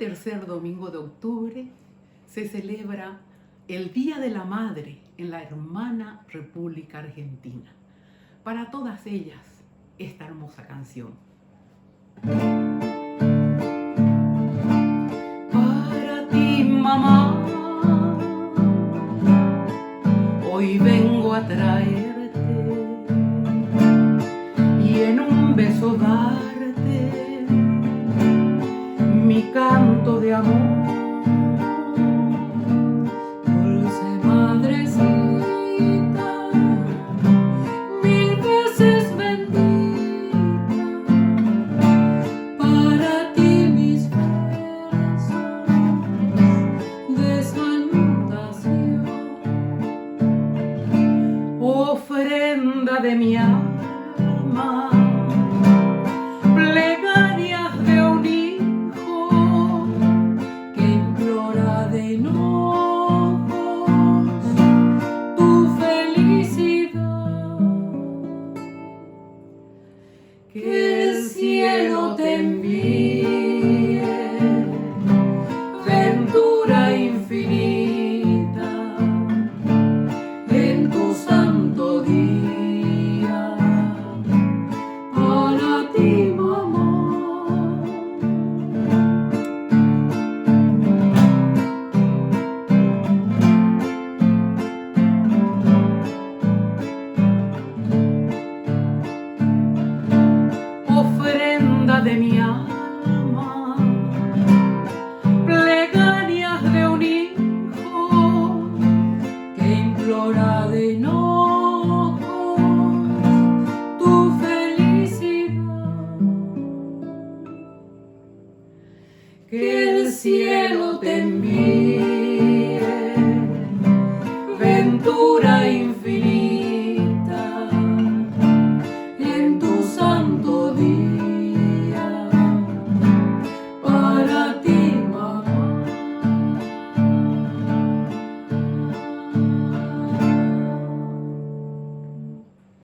tercer domingo de octubre se celebra el Día de la Madre en la hermana República Argentina. Para todas ellas, esta hermosa canción. Para ti, mamá, hoy vengo a traerte y en un beso darte mi canto de amor. Dulce madrecita, mil veces bendita, para ti mis versos de salutación. Ofrenda de mi alma, plegarias de un hijo que implora de enojos tu felicidad. que el cielo te envíe ventura infinita en tu santo día. Para ti, mamá. Ofrenda de mi alma, plegarias de un hijo Que implora de enojos tu felicidad. que el cielo te envíe ventura infinita